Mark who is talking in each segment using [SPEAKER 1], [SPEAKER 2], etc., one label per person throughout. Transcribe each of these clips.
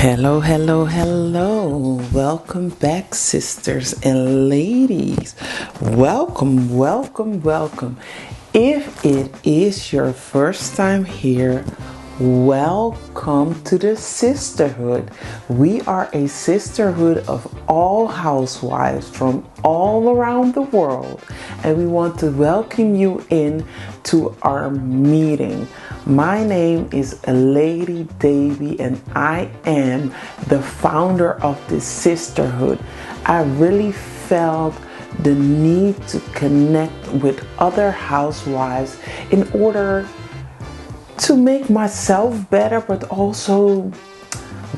[SPEAKER 1] Hello, hello, hello. Welcome back, sisters and ladies. Welcome, welcome, welcome. If it is your first time here, welcome to the Sisterhood. We are a sisterhood of all housewives from all around the world, and we want to welcome you in to our meeting. My name is Lady Davy, and I am the founder of this sisterhood. I really felt the need to connect with other housewives in order to make myself better, but also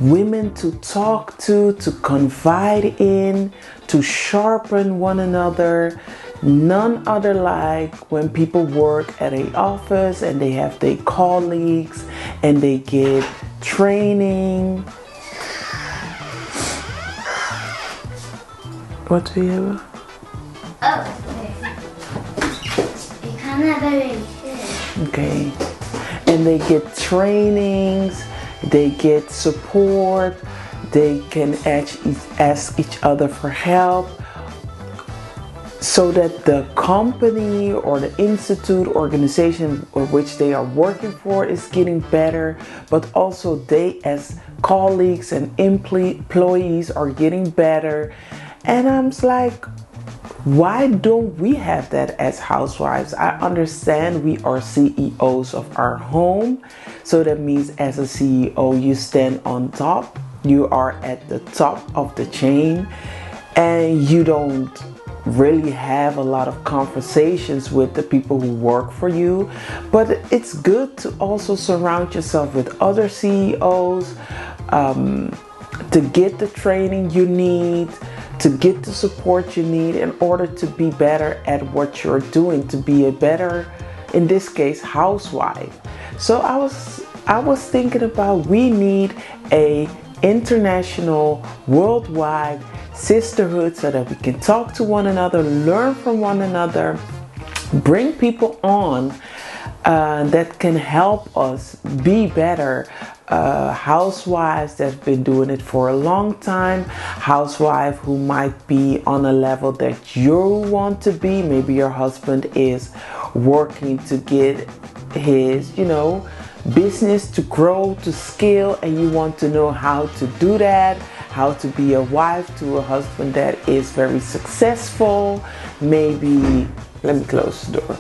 [SPEAKER 1] women to talk to confide in, to sharpen one another. None other like when people work at a office and they have their colleagues and they get training. What do you have?
[SPEAKER 2] Oh, you can't have everything.
[SPEAKER 1] Okay. And they get trainings, they get support, they can ask each other for help, so that the company or the institute, organization or which they are working for is getting better, but also they as colleagues and employees are getting better. And I'm like, why don't we have that as housewives? I understand we are CEOs of our home. So that means as a CEO, you stand on top. You are at the top of the chain. And you don't really have a lot of conversations with the people who work for you. But it's good to also surround yourself with other CEOs to get the training you need, to get the support you need in order to be better at what you're doing, to be a better, in this case, housewife. So I was thinking about we need a international, worldwide sisterhood so that we can talk to one another, learn from one another, bring people on that can help us be better. Housewives that have been doing it for a long time, housewife who might be on a level that you want to be. Maybe your husband is working to get his, business to grow, to scale, and you want to know how to do that, how to be a wife to a husband that is very successful. Maybe, let me close the door.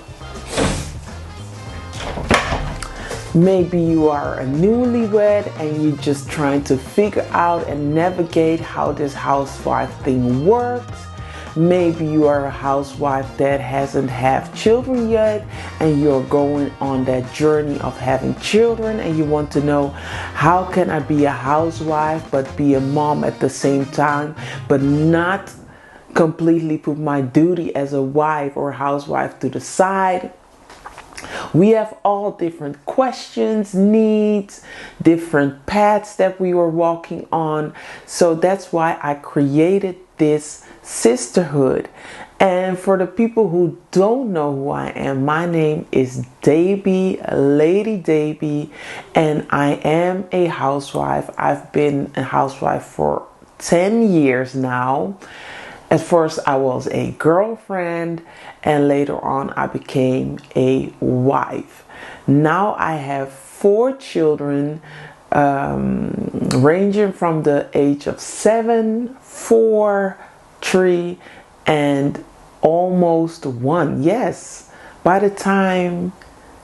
[SPEAKER 1] Maybe you are a newlywed and you're just trying to figure out and navigate how this housewife thing works. Maybe you are a housewife that hasn't had children yet and you're going on that journey of having children and you want to know, how can I be a housewife but be a mom at the same time, but not completely put my duty as a wife or housewife to the side? We have all different questions, needs, different paths that we were walking on. So that's why I created this sisterhood. And for the people who don't know who I am, my name is Davy, Lady Davy, and I am a housewife. I've been a housewife for 10 years now. At first I was a girlfriend and later on I became a wife. Now I have 4 children ranging from the age of 7, 4, 3 and almost 1. Yes, by the time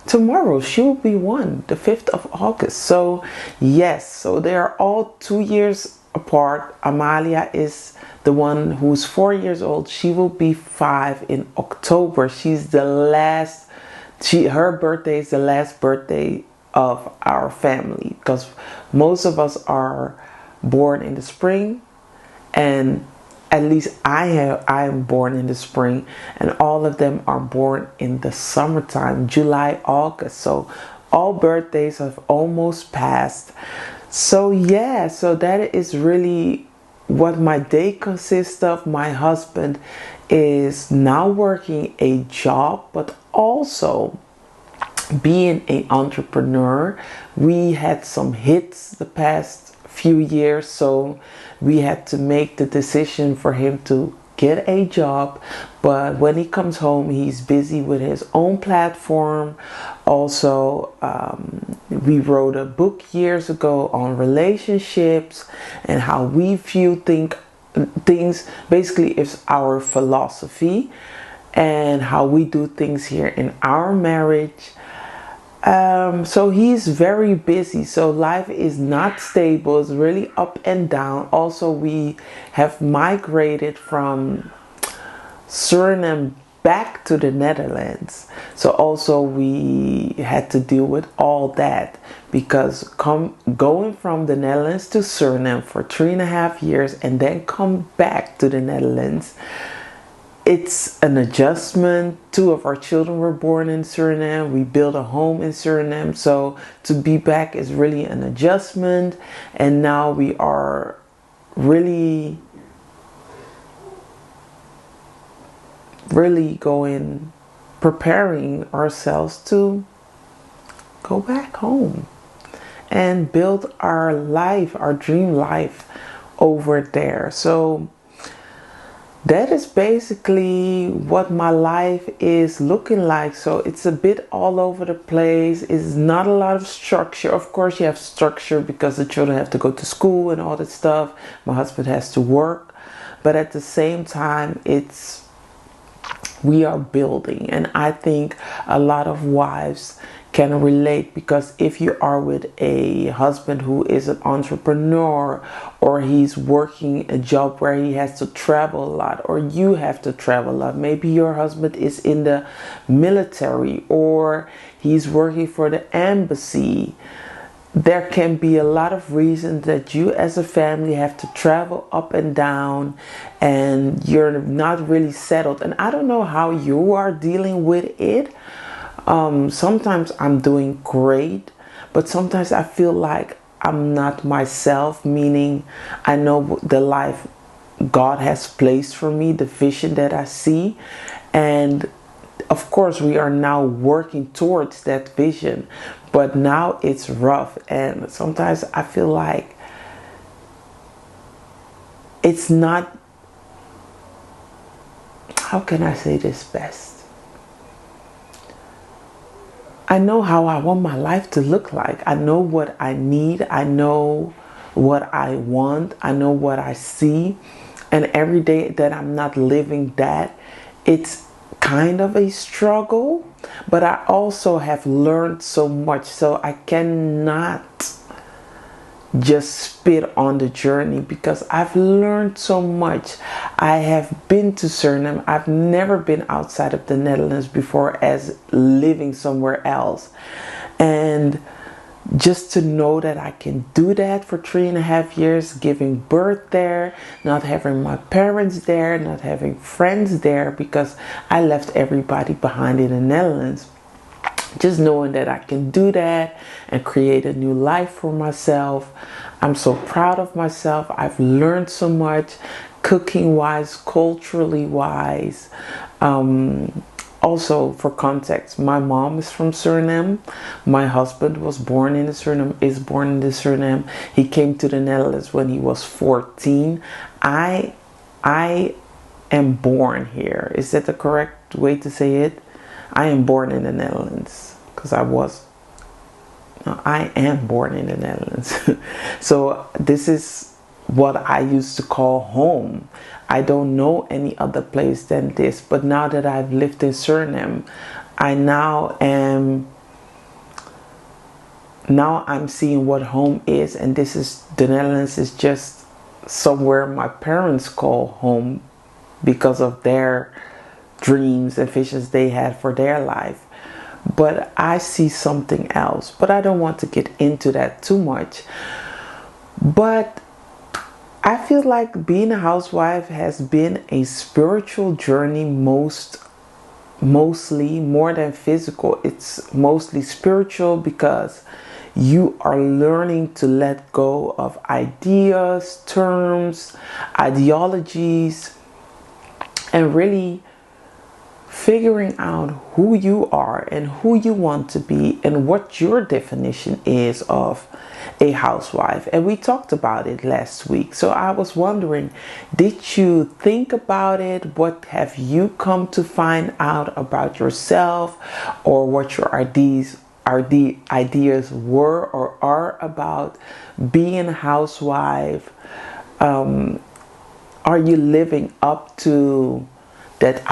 [SPEAKER 1] tomorrow she will be 1, the 5th of August. So yes, so they are all 2 years apart. Amalia is the one who's 4 years old. She will be 5 in October. She's the last, her birthday is the last birthday of our family because most of us are born in the spring, and at least I am born in the spring, and all of them are born in the summertime, July, August. So all birthdays have almost passed. So yeah, so that is really what my day consists of. My husband is now working a job, but also being an entrepreneur. We had some hits the past few years, so we had to make the decision for him to get a job. But when he comes home, he's busy with his own platform. Also, we wrote a book years ago on relationships and how we view things. Basically, it's our philosophy and how we do things here in our marriage. So he's very busy. So life is not stable. It's really up and down. Also, we have migrated from Suriname back to the Netherlands. So also we had to deal with all that, because going from the Netherlands to Suriname for 3.5 years and then come back to the Netherlands, it's an adjustment. 2 of our children were born in Suriname. We built a home in Suriname. So to be back is really an adjustment. And now we are really preparing ourselves to go back home and build our life, our dream life over there. So that is basically what my life is looking like. So it's a bit all over the place. It's not a lot of structure. Of course, you have structure because the children have to go to school and all that stuff. My husband has to work. But at the same time, we are building. And I think a lot of wives can relate, because if you are with a husband who is an entrepreneur, or he's working a job where he has to travel a lot, or you have to travel a lot, maybe your husband is in the military or he's working for the embassy, there can be a lot of reasons that you as a family have to travel up and down, and you're not really settled. And I don't know how you are dealing with it. Sometimes I'm doing great, but sometimes I feel like I'm not myself, meaning I know the life God has placed for me, the vision that I see. And of course, we are now working towards that vision, but now it's rough. And sometimes I feel like it's not, how can I say this best? I know how I want my life to look like. I know what I need. I know what I want. I know what I see. And every day that I'm not living that, it's kind of a struggle. But I also have learned so much. So I cannot just spit on the journey, because I've learned so much. I have been to Suriname. I've never been outside of the Netherlands before as living somewhere else. And just to know that I can do that for 3.5 years, giving birth there, not having my parents there, not having friends there, because I left everybody behind in the Netherlands. Just knowing that I can do that and create a new life for myself. I'm so proud of myself. I've learned so much, cooking wise, culturally wise. Also, for context, my mom is from Suriname. My husband was born in Suriname, is born in Suriname. He came to the Netherlands when he was 14. I am born here. Is that the correct way to say it? I am born in the Netherlands, because I am born in the Netherlands. So this is what I used to call home. I don't know any other place than this. But now that I've lived in Suriname, I'm seeing what home is. And the Netherlands is just somewhere my parents call home, because of their dreams and visions they had for their life. But I see something else. But I don't want to get into that too much. But I feel like being a housewife has been a spiritual journey, mostly more than physical. It's mostly spiritual, because you are learning to let go of ideas, terms, ideologies, and really figuring out who you are and who you want to be and what your definition is of a housewife. And we talked about it last week. So I was wondering, did you think about it? What have you come to find out about yourself, or what your ideas were or are about being a housewife? Are you living up to that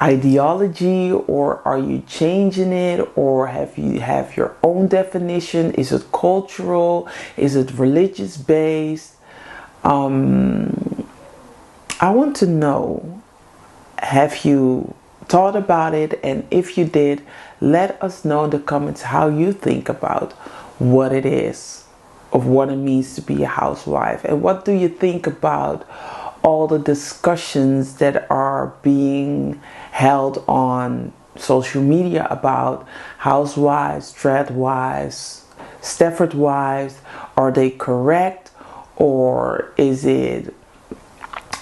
[SPEAKER 1] ideology, or are you changing it, or have you have your own definition? Is it cultural? Is it religious based? I want to know, have you thought about it? And if you did, let us know in the comments how you think about what it is, of what it means to be a housewife. And what do you think about all the discussions that are being held on social media about housewives, dreadwives, Stepford wives? Are they correct, or is it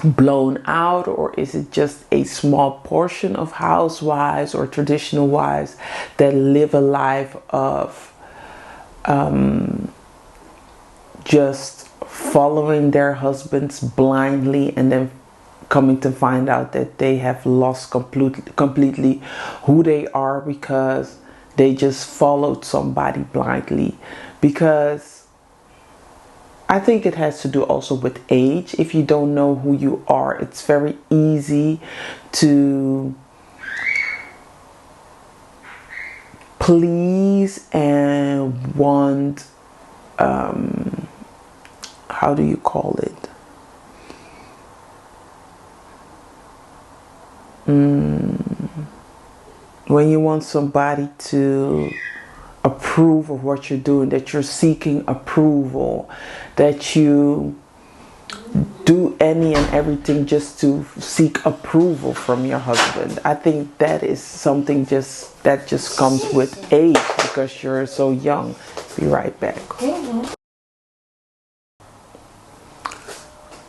[SPEAKER 1] blown out, or is it just a small portion of housewives or traditional wives that live a life of just following their husbands blindly, and then coming to find out that they have lost completely who they are because they just followed somebody blindly? Because I think it has to do also with age. If you don't know who you are, it's very easy to please and want, how do you call it? When you want somebody to approve of what you're doing, that you're seeking approval, that you do any and everything just to seek approval from your husband. I think that is something that just comes with age, because you're so young. Be right back.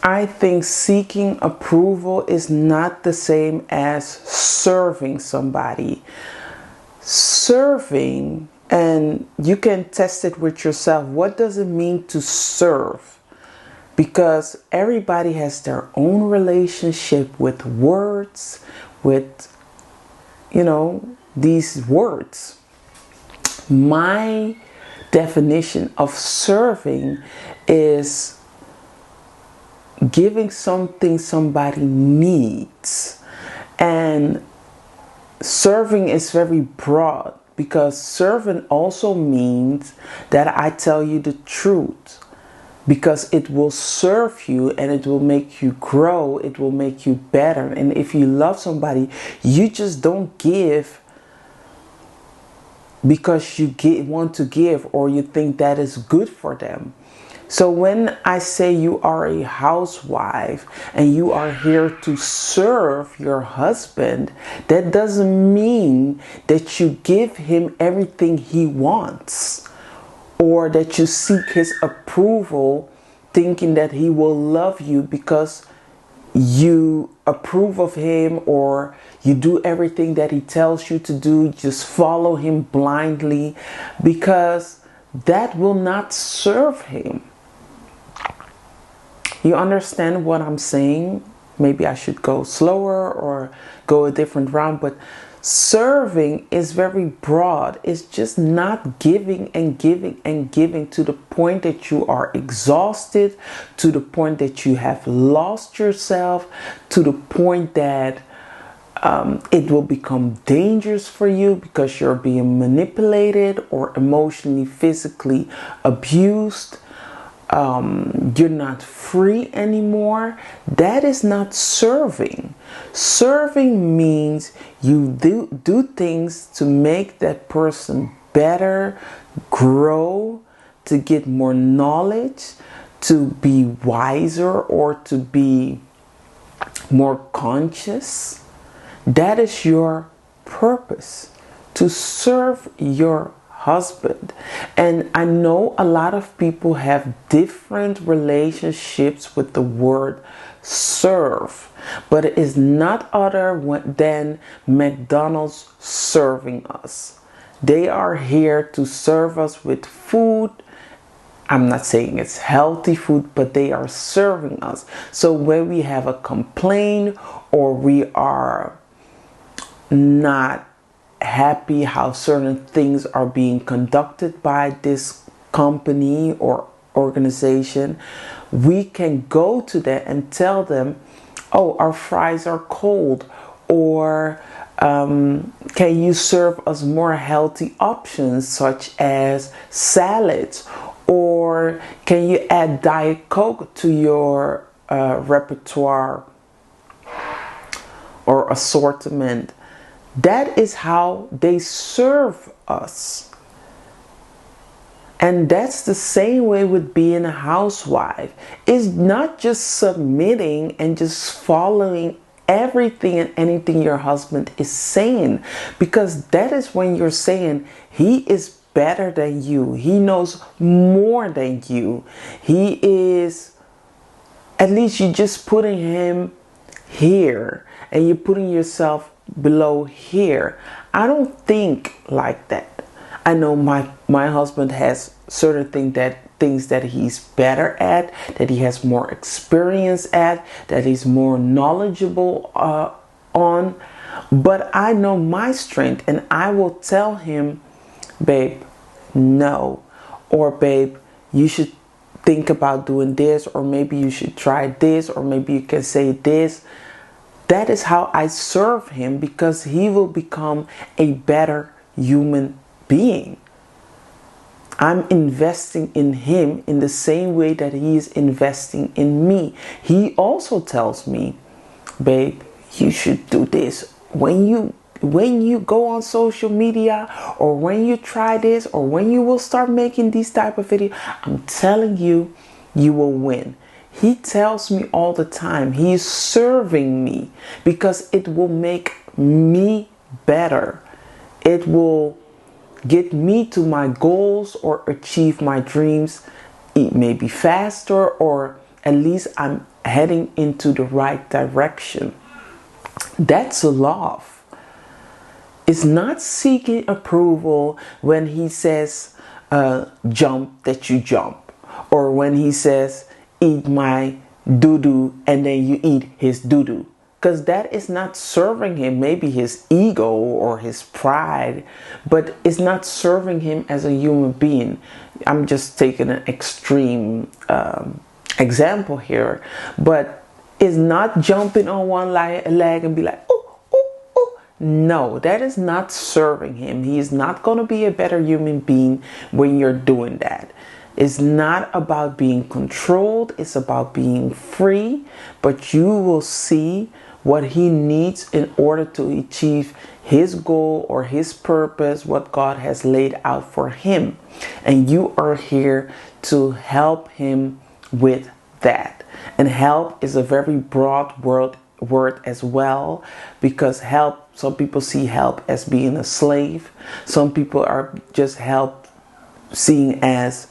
[SPEAKER 1] I think seeking approval is not the same as serving somebody. Serving, and you can test it with yourself. What does it mean to serve? Because everybody has their own relationship with words, with, these words. My definition of serving is giving something somebody needs. And serving is very broad, because serving also means that I tell you the truth, because it will serve you and it will make you grow, it will make you better. And if you love somebody, you just don't give because you want to give, or you think that is good for them. So when I say you are a housewife and you are here to serve your husband, that doesn't mean that you give him everything he wants, or that you seek his approval thinking that he will love you because you approve of him, or you do everything that he tells you to do, just follow him blindly, because that will not serve him. You understand what I'm saying? Maybe I should go slower or go a different route, but serving is very broad. It's just not giving and giving and giving to the point that you are exhausted, to the point that you have lost yourself, to the point that it will become dangerous for you because you're being manipulated or emotionally, physically abused. You're not free anymore. That is not serving. Serving means you do things to make that person better, grow, to get more knowledge, to be wiser, or to be more conscious. That is your purpose, to serve your husband. And I know a lot of people have different relationships with the word serve, but it is not other than McDonald's serving us. They are here to serve us with food. I'm not saying it's healthy food, but they are serving us. So when we have a complaint or we are not happy how certain things are being conducted by this company or organization, we can go to them and tell them, oh, our fries are cold, or can you serve us more healthy options such as salads, or can you add Diet Coke to your repertoire or assortment. That is how they serve us. And that's the same way with being a housewife. It's not just submitting and just following everything and anything your husband is saying, because that is when you're saying he is better than you. He knows more than you. He is, at least you're just putting him here and you're putting yourself below here. I don't think like that. I know my husband has certain things that he's better at, that he has more experience at, that he's more knowledgeable on. But I know my strength, and I will tell him, babe, no. Or babe, you should think about doing this, or maybe you should try this, or maybe you can say this. That is how I serve him, because he will become a better human being. I'm investing in him in the same way that he is investing in me. He also tells me, babe, you should do this. When you go on social media, or when you try this, or when you will start making these type of videos, I'm telling you, you will win. He tells me all the time. He is serving me because it will make me better. It will get me to my goals or achieve my dreams. It may be faster, or at least I'm heading into the right direction. That's love. It's not seeking approval when he says jump, that you jump, or when he says eat my doo-doo and then you eat his doo-doo, because that is not serving him. Maybe his ego or his pride, but it's not serving him as a human being. I'm just taking an extreme example here, but it's not jumping on one leg and be like, oh, oh, oh. No, that is not serving him. He is not going to be a better human being when you're doing that. It's not about being controlled. It's about being free. But you will see what he needs in order to achieve his goal or his purpose, what God has laid out for him. And you are here to help him with that. And help is a very broad word as well, because help, some people see help as being a slave. Some people are just help seeing as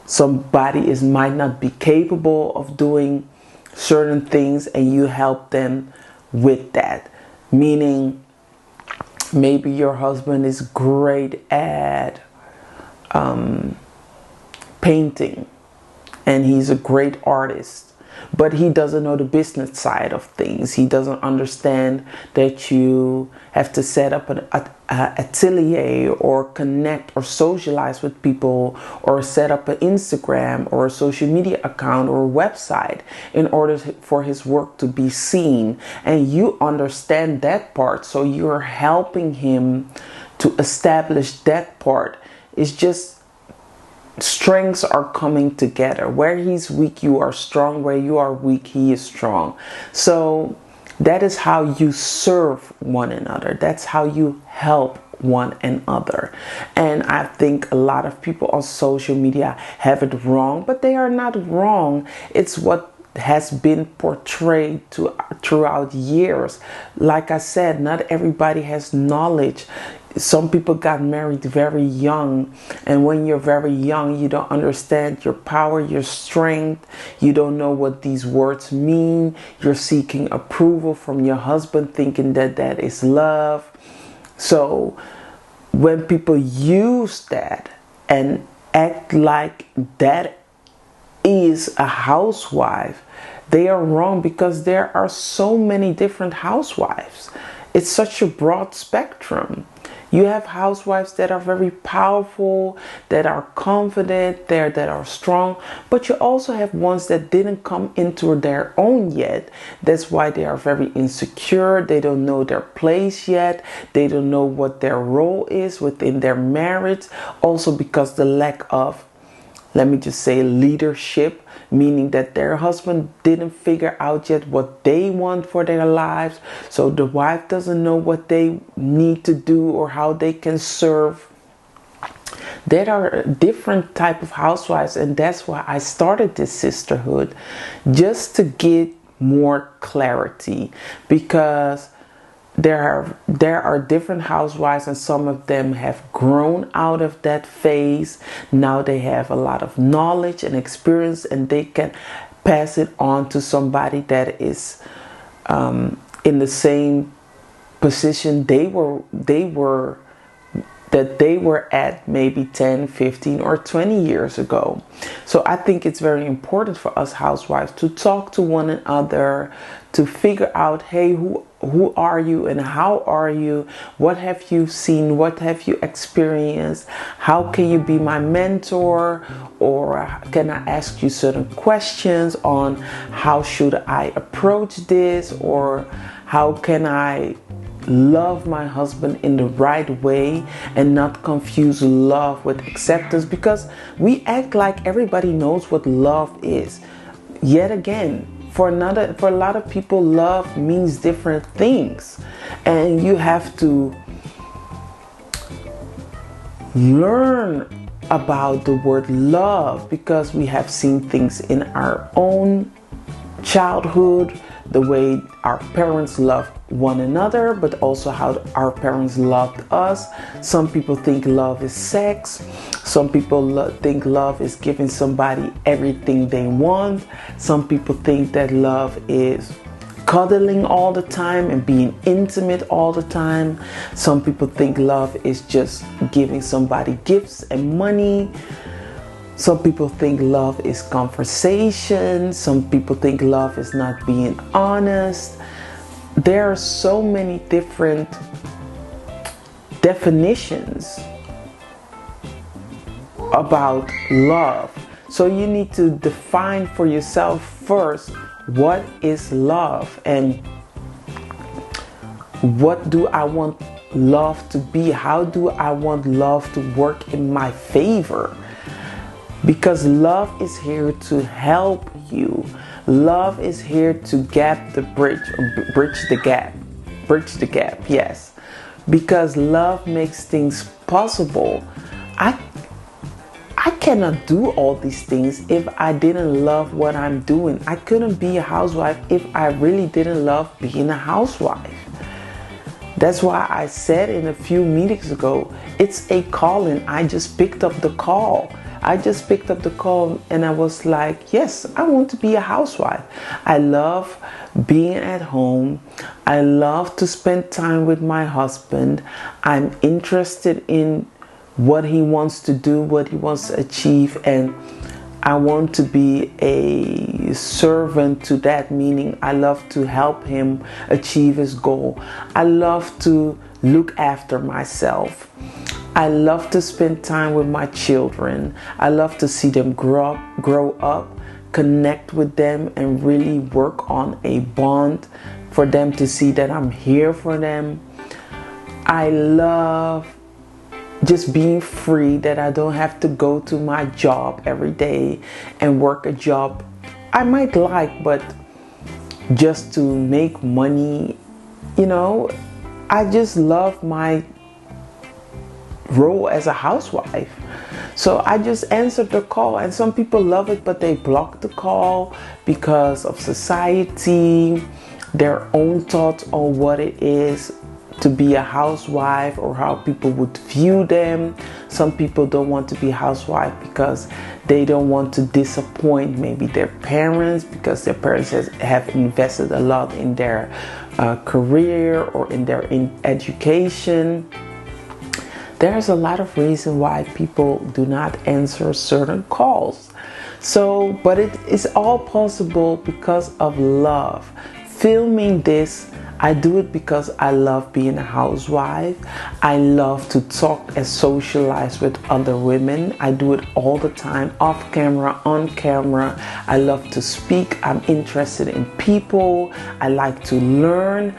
[SPEAKER 1] somebody might not be capable of doing certain things, and you help them with that. Meaning, maybe your husband is great at painting, and he's a great artist, but he doesn't know the business side of things. He doesn't understand that you have to set up an atelier, or connect or socialize with people, or set up an Instagram or a social media account or a website in order for his work to be seen. And you understand that part, so you're helping him to establish that part. It's just strengths are coming together. Where he's weak, you are strong. Where you are weak, he is strong. So that is how you serve one another. That's how you help one another. And I think a lot of people on social media have it wrong, but they are not wrong. It's what has been portrayed throughout years. Like I said, not everybody has knowledge. Some people got married very young, and when you're very young, you don't understand your power, your strength. You don't know what these words mean. You're seeking approval from your husband, thinking that that is love. So when people use that and act like that is a housewife, they are wrong, because there are so many different housewives. It's such a broad spectrum. You have housewives that are very powerful, that are confident, that are strong, but you also have ones that didn't come into their own yet. That's why they are very insecure. They don't know their place yet. They don't know what their role is within their marriage. Also because the lack of, let me just say, leadership, meaning that their husband didn't figure out yet what they want for their lives. So the wife doesn't know what they need to do or how they can serve. There are different type of housewives, and that's why I started this sisterhood, just to get more clarity, because there are different housewives, and some of them have grown out of that phase. Now they have a lot of knowledge and experience, and they can pass it on to somebody that is in the same position they were at maybe 10, 15 or 20 years ago. So I think it's very important for us housewives to talk to one another, to figure out, hey, who are you and how are you? What have you seen? What have you experienced? How can you be my mentor? Or can I ask you certain questions on how should I approach this? Or how can I love my husband in the right way and not confuse love with acceptance? Because we act like everybody knows what love is. Yet again, for a lot of people, love means different things, and you have to learn about the word love, because we have seen things in our own childhood, the way our parents loved one another, but also how our parents loved us. Some people think love is sex. Some people think love is giving somebody everything they want. Some people think that love is cuddling all the time and being intimate all the time. Some people think love is just giving somebody gifts and money. Some people think love is conversation. Some people think love is not being honest. There are so many different definitions about love. So you need to define for yourself first, what is love and what do I want love to be? How do I want love to work in my favor? Because love is here to help you. Love is here to bridge the gap, yes. Because love makes things possible. I cannot do all these things if I didn't love what I'm doing. I couldn't be a housewife if I really didn't love being a housewife. That's why I said in a few meetings ago, it's a calling. I just picked up the call. And I was like, yes, I want to be a housewife. I love being at home. I love to spend time with my husband. I'm interested in what he wants to do, what he wants to achieve, and I want to be a servant to that, meaning I love to help him achieve his goal. I love to look after myself. I love to spend time with my children. I love to see them grow up, connect with them, and really work on a bond for them to see that I'm here for them. I love just being free, that I don't have to go to my job every day and work a job I might like, but just to make money. You know, I just love my role as a housewife. So I just answered the call, and some people love it, but they block the call because of society, their own thoughts on what it is to be a housewife or how people would view them. Some people don't want to be housewife because they don't want to disappoint maybe their parents, because their parents have invested a lot in their career or in their education. There's a lot of reason why people do not answer certain calls. So, but it is all possible because of love. Filming this, I do it because I love being a housewife. I love to talk and socialize with other women. I do it all the time, off camera, on camera. I love to speak. I'm interested in people. I like to learn.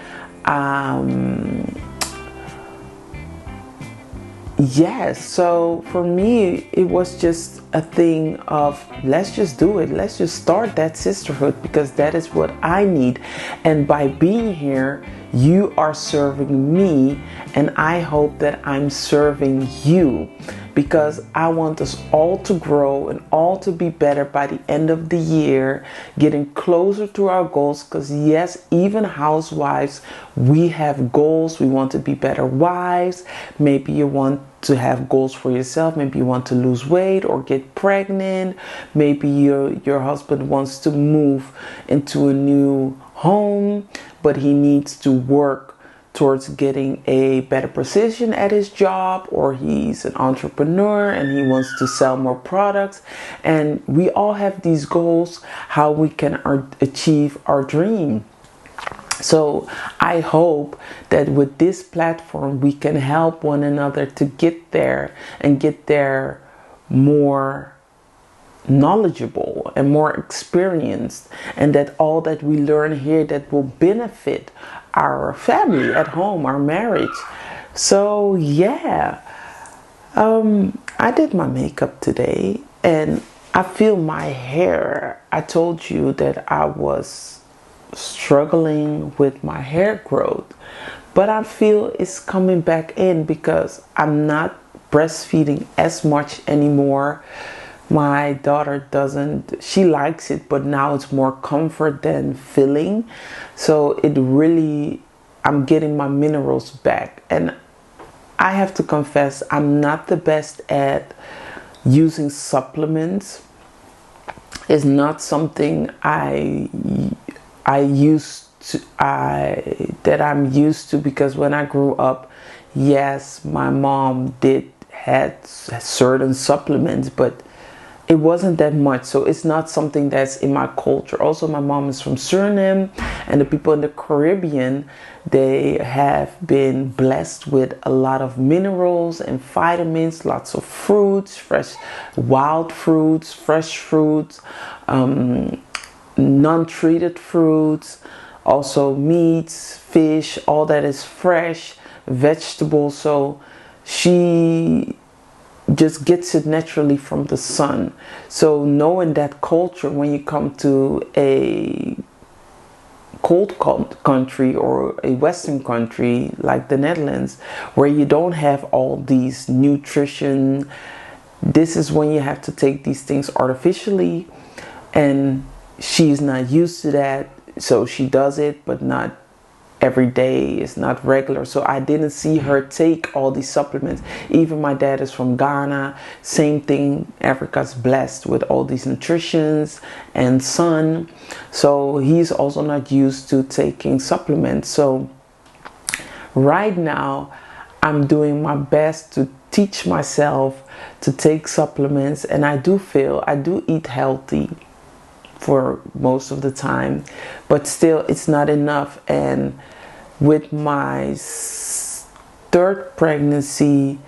[SPEAKER 1] Yes, so for me, it was just a thing of let's just do it. Let's just start that sisterhood because that is what I need. And by being here, you are serving me, and I hope that I'm serving you, because I want us all to grow and all to be better by the end of the year, getting closer to our goals. Because yes, even housewives, we have goals. We want to be better wives. Maybe you want to have goals for yourself. Maybe you want to lose weight or get pregnant. Maybe your husband wants to move into a new home, but he needs to work towards getting a better position at his job, or he's an entrepreneur and he wants to sell more products. And we all have these goals, how we can achieve our dream. So I hope that with this platform we can help one another to get there and get there more knowledgeable and more experienced, and that all that we learn here that will benefit our family at home, our marriage. So yeah, I did my makeup today and I feel my hair. I told you that I was struggling with my hair growth, but I feel it's coming back in because I'm not breastfeeding as much anymore. My daughter she likes it, but now it's more comfort than filling. So I'm getting my minerals back. And I have to confess, I'm not the best at using supplements. It's not something I'm used to, because when I grew up, yes, my mom had certain supplements, but it wasn't that much. So it's not something that's in my culture. Also, my mom is from Suriname, and the people in the Caribbean, they have been blessed with a lot of minerals and vitamins, lots of fruits, fresh wild fruits, fresh fruits, non-treated fruits, also meats, fish, all that is fresh, vegetables. So she just gets it naturally from the sun. So knowing that culture, when you come to a cold country or a Western country like the Netherlands, where you don't have all these nutrition, this is when you have to take these things artificially, and she's not used to that. So she does it, but not every day. It's not regular. So I didn't see her take all these supplements. Even my dad is from Ghana. Same thing. Africa's blessed with all these nutritions and sun. So he's also not used to taking supplements. So right now I'm doing my best to teach myself to take supplements. And I do eat healthy for most of the time, but still it's not enough. And with my third pregnancy,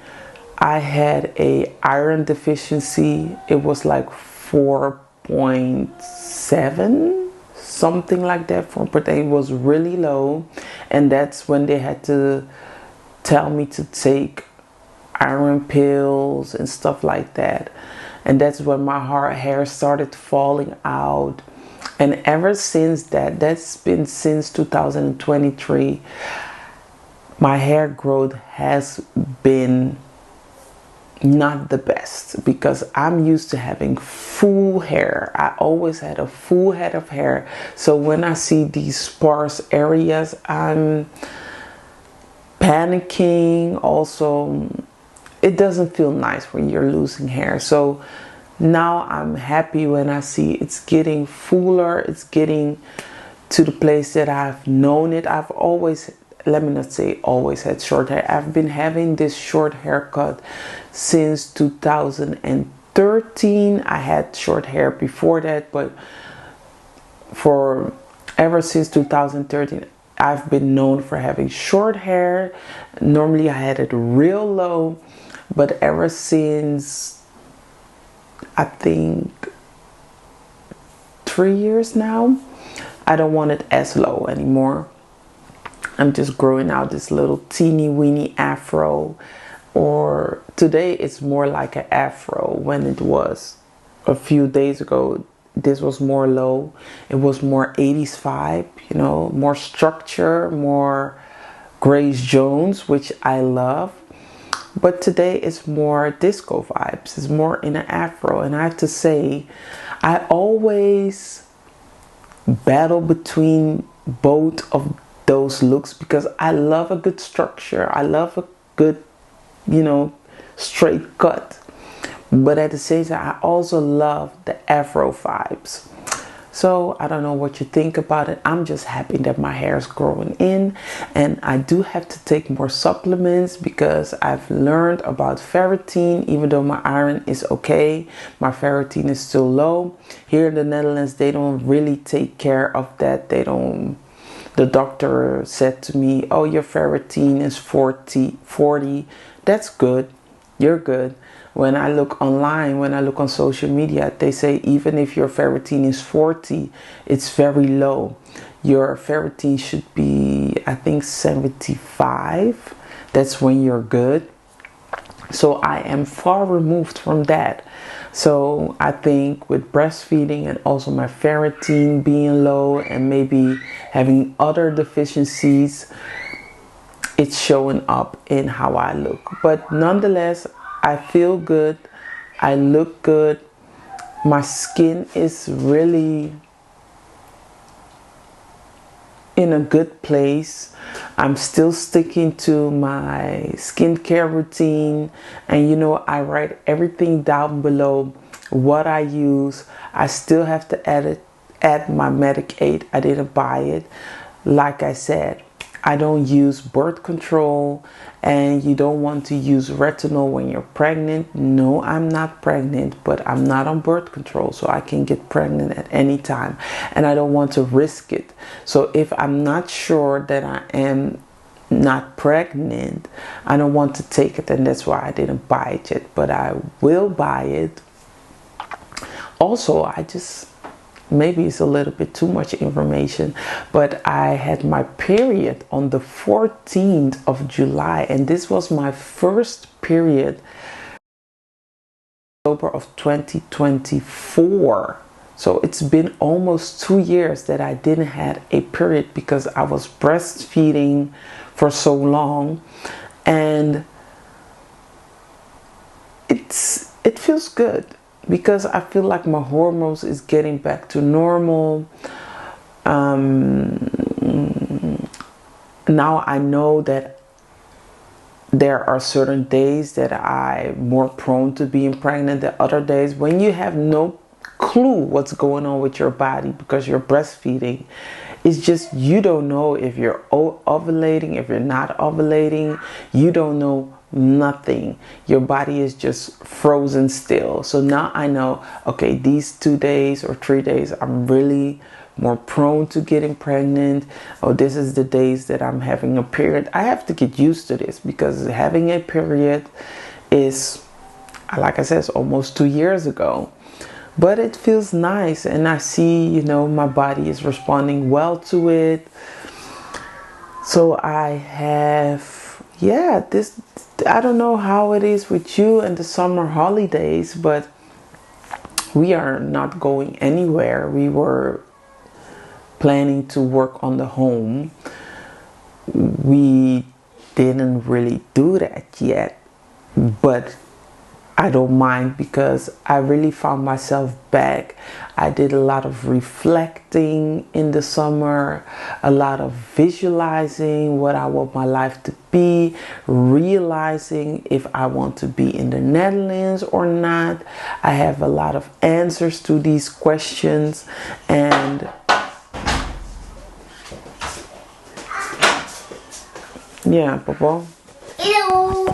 [SPEAKER 1] I had a iron deficiency. It was like 4.7, something like that. It was really low, and that's when they had to tell me to take iron pills and stuff like that. And that's when my hair started falling out. And ever since that's been since 2023, my hair growth has been not the best, because I'm used to having full hair. I always had a full head of hair. So when I see these sparse areas, I'm panicking. Also, it doesn't feel nice when you're losing hair. So now I'm happy when I see it's getting fuller, it's getting to the place that I've known it. I've always, let me not say always had short hair. I've been having this short haircut since 2013. I had short hair before that, but for ever since 2013, I've been known for having short hair. Normally I had it real low, but ever since, I think 3 years now, I don't want it as low anymore. I'm just growing out this little teeny weeny afro, or today it's more like an afro. When it was a few days ago, this was more low. It was more 80s vibe, you know, more structure, more Grace Jones, which I love. But today it's more disco vibes. It's more in an afro. And I have to say, I always battle between both of those looks because I love a good structure. I love a good, you know, straight cut. But at the same time, I also love the afro vibes. So I don't know what you think about it. I'm just happy that my hair is growing in, and I do have to take more supplements because I've learned about ferritin. Even though my iron is okay, my ferritin is still low. Here in the Netherlands, they don't really take care of that. They don't. The doctor said to me, oh, your ferritin is 40. That's good. You're good. When I look online, when I look on social media, they say even if your ferritin is 40, it's very low. Your ferritin should be, I think, 75. That's when you're good. So I am far removed from that. So I think with breastfeeding and also my ferritin being low and maybe having other deficiencies, it's showing up in how I look. But nonetheless, I feel good. I look good. My skin is really in a good place. I'm still sticking to my skincare routine. And you know, I write everything down below, what I use. I still have to add my Medicaid. I didn't buy it. Like I said, I don't use birth control, and you don't want to use retinol when you're pregnant. No, I'm not pregnant, but I'm not on birth control, so I can get pregnant at any time, and I don't want to risk it. So if I'm not sure that I am not pregnant, I don't want to take it, and that's why I didn't buy it yet, but I will buy it. Also, maybe it's a little bit too much information, but I had my period on the 14th of July, and this was my first period October of 2024. So it's been almost 2 years that I didn't have a period because I was breastfeeding for so long, and it feels good. Because I feel like my hormones is getting back to normal. Now I know that there are certain days that I'm more prone to being pregnant than other days. When you have no clue what's going on with your body because you're breastfeeding, it's just you don't know if you're ovulating, if you're not ovulating. You don't know nothing. Your body is just frozen still. So now I know, okay, these 2 days or 3 days I'm really more prone to getting pregnant. Oh, this is the days that I'm having a period. I have to get used to this because having a period is, like I said, it's almost 2 years ago. But it feels nice, and I see, you know, my body is responding well to it. So I have, yeah, this, I don't know how it is with you and the summer holidays, but we are not going anywhere. We were planning to work on the home. We didn't really do that yet, but I don't mind, because I really found myself back. I did a lot of reflecting in the summer, a lot of visualizing what I want my life to be, realizing if I want to be in the Netherlands or not. I have a lot of answers to these questions, and yeah, Papa.
[SPEAKER 2] Hello.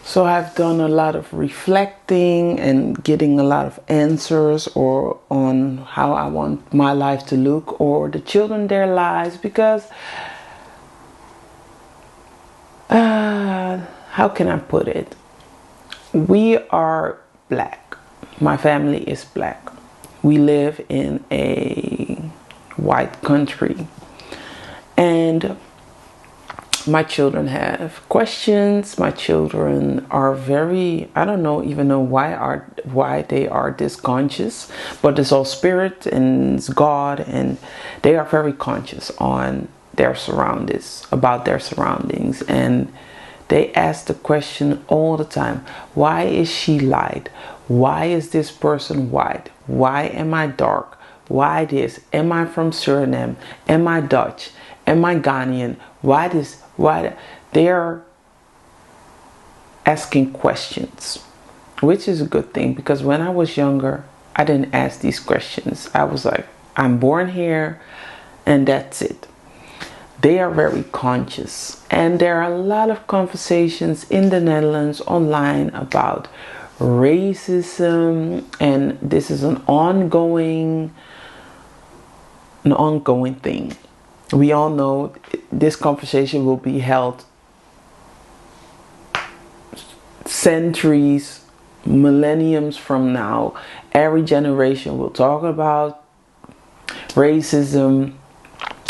[SPEAKER 1] So I've done a lot of reflecting and getting a lot of answers or on how I want my life to look, or the children their lives, because how can I put it? We are black. My family is black. We live in a white country, and my children have questions. My children are very, I don't know even know why they are this conscious, but it's all spirit and it's God, and they are very conscious on their surroundings, about their surroundings, and they ask the question all the time: why is she light? Why is this person white? Why am I dark? Why this? Am I from Suriname? Am I Dutch? Am I Ghanaian? Why this? Why? They're asking questions, which is a good thing, because when I was younger, I didn't ask these questions. I was like, I'm born here and that's it. They are very conscious, and there are a lot of conversations in the Netherlands online about racism, and this is an ongoing thing. We all know this conversation will be held centuries, millenniums from now. Every generation will talk about racism,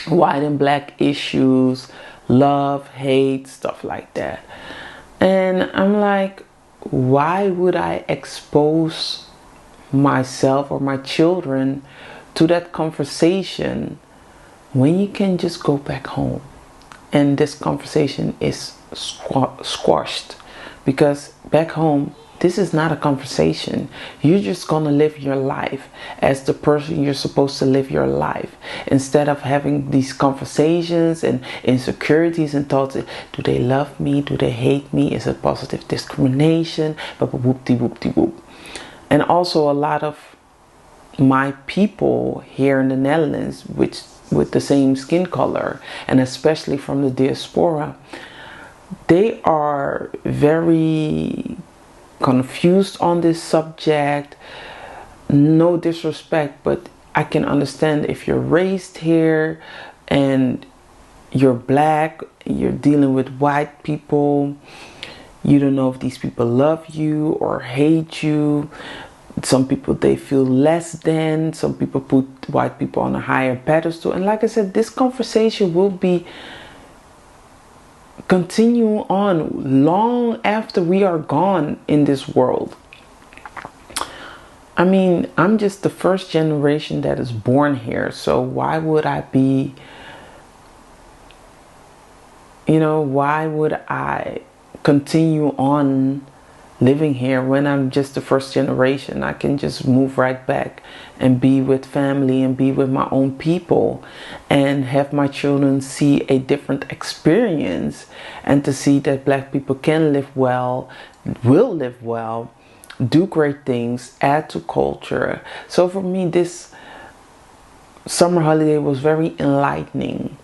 [SPEAKER 1] white and black issues, love, hate, stuff like that. And I'm like, why would I expose myself or my children to that conversation when you can just go back home and this conversation is squashed? Because back home, this is not a conversation. You're just gonna live your life as the person you're supposed to live your life, instead of having these conversations and insecurities and thoughts. Do they love me? Do they hate me? Is it positive discrimination? Whoop-de-whoop-de-whoop. And also a lot of my people here in the Netherlands, which with the same skin color, and especially from the diaspora, they are very confused on this subject. No disrespect, but I can understand if you're raised here and you're black, you're dealing with white people, you don't know if these people love you or hate you. Some people, they feel less than. Some people put white people on a higher pedestal. And like I said, this conversation will be continue on long after we are gone in this world. I mean, I'm just the first generation that is born here, so why would I be, why would I continue on living here when I'm just the first generation? I can just move right back and be with family and be with my own people and have my children see a different experience, and to see that black people can live well, will live well, do great things, add to culture. So for me, this summer holiday was very enlightening.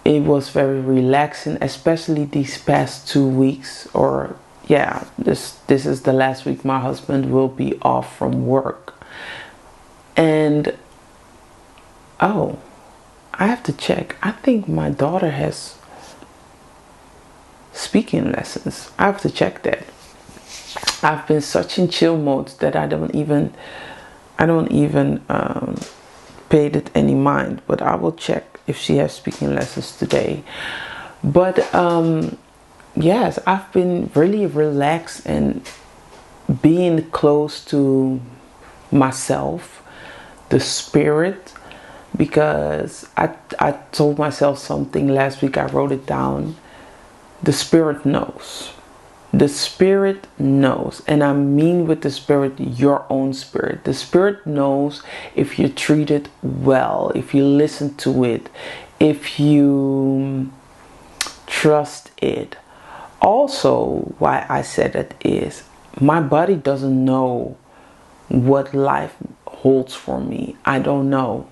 [SPEAKER 1] It was very relaxing, especially these past 2 weeks, or yeah, this is the last week my husband will be off from work. And oh, I have to check. I think my daughter has speaking lessons. I have to check that. I've been such in chill mode that I don't even pay it any mind, but I will check if she has speaking lessons today. But yes, I've been really relaxed and being close to myself, the spirit, because I told myself something last week. I wrote it down. The spirit knows. The spirit knows. And I mean with the spirit, your own spirit. The spirit knows if you treat it well, if you listen to it, if you trust it. Also, why I said it is, my body doesn't know what life holds for me. I don't know.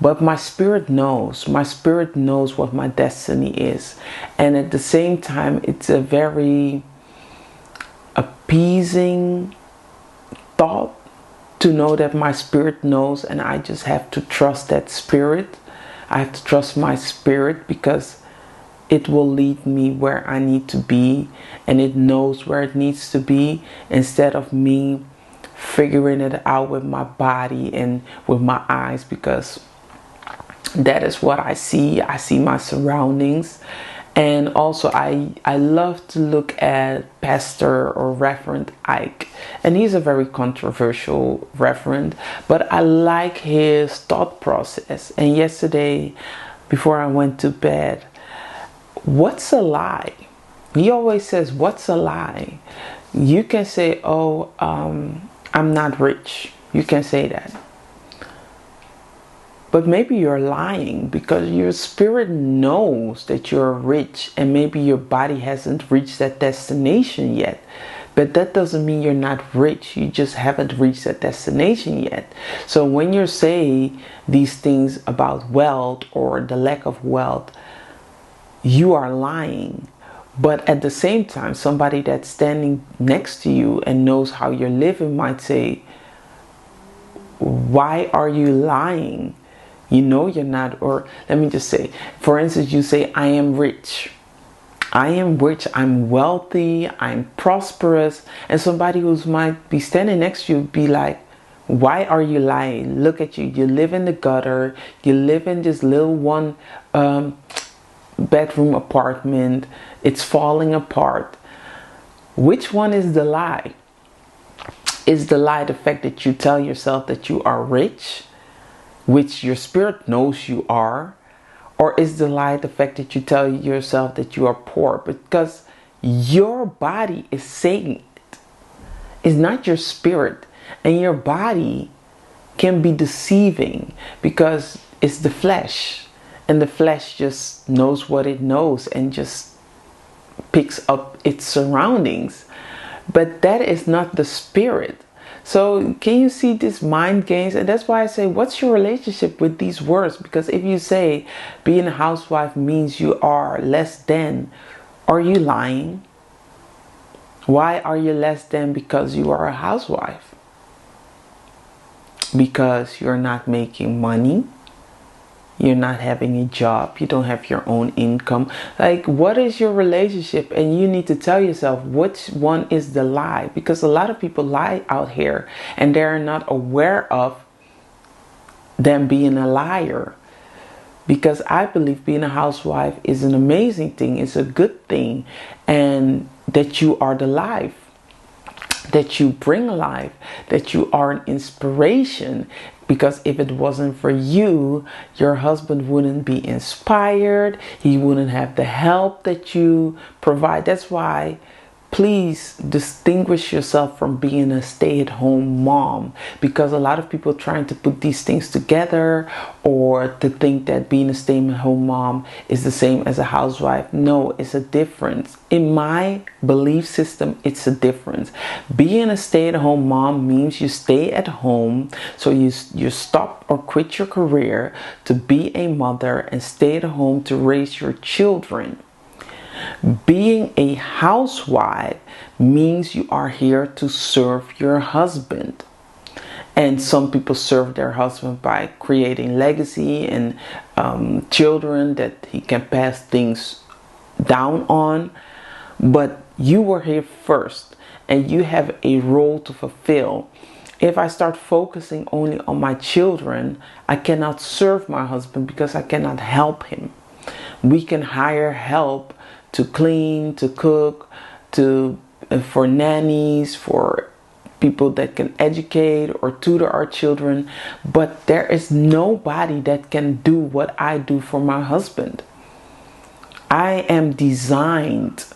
[SPEAKER 1] But my spirit knows. My spirit knows what my destiny is. And at the same time, it's a very appeasing thought to know that my spirit knows, and I just have to trust that spirit. I have to trust my spirit because it will lead me where I need to be, and it knows where it needs to be, instead of me figuring it out with my body and with my eyes, because that is what I see. I see my surroundings. And also I love to look at Pastor or Reverend Ike, and he's a very controversial reverend, but I like his thought process. And yesterday, before I went to bed, what's a lie? He always says, what's a lie? You can say, oh, I'm not rich. You can say that. But maybe you're lying, because your spirit knows that you're rich, and maybe your body hasn't reached that destination yet. But that doesn't mean you're not rich. You just haven't reached that destination yet. So when you say these things about wealth or the lack of wealth, you are lying. But at the same time, somebody that's standing next to you and knows how you're living might say, why are you lying? You know you're not. Or let me just say, for instance, you say, I am rich. I am rich, I'm wealthy, I'm prosperous. And somebody who might be standing next to you be like, why are you lying? Look at you. You live in the gutter. You live in this little one bedroom apartment. It's falling apart. Which one is the lie? Is the lie the fact that you tell yourself that you are rich, which your spirit knows you are? Or is the lie the fact that you tell yourself that you are poor? Because your body is saying it. It's not your spirit. And your body can be deceiving because it's the flesh. And the flesh just knows what it knows and just picks up its surroundings. But that is not the spirit. So can you see these mind games? And that's why I say, what's your relationship with these words? Because if you say being a housewife means you are less than, are you lying? Why are you less than? Because you are a housewife. Because you're not making money. You're not having a job. You don't have your own income. Like, what is your relationship? And you need to tell yourself which one is the lie. Because a lot of people lie out here and they're not aware of them being a liar. Because I believe being a housewife is an amazing thing. It's a good thing. And that you are the life. That you bring life. That you are an inspiration. Because if it wasn't for you, your husband wouldn't be inspired. He wouldn't have the help that you provide. That's why, please distinguish yourself from being a stay-at-home mom. Because a lot of people trying to put these things together, or to think that being a stay-at-home mom is the same as a housewife. No, it's a difference. In my belief system, it's a difference. Being a stay-at-home mom means you stay at home. So you stop or quit your career to be a mother and stay at home to raise your children. Being a housewife means you are here to serve your husband. And some people serve their husband by creating legacy and children that he can pass things down on. But you were here first and you have a role to fulfill. If I start focusing only on my children, I cannot serve my husband because I cannot help him. We can hire help to clean, to cook, for nannies, for people that can educate or tutor our children. But there is nobody that can do what I do for my husband. I am designed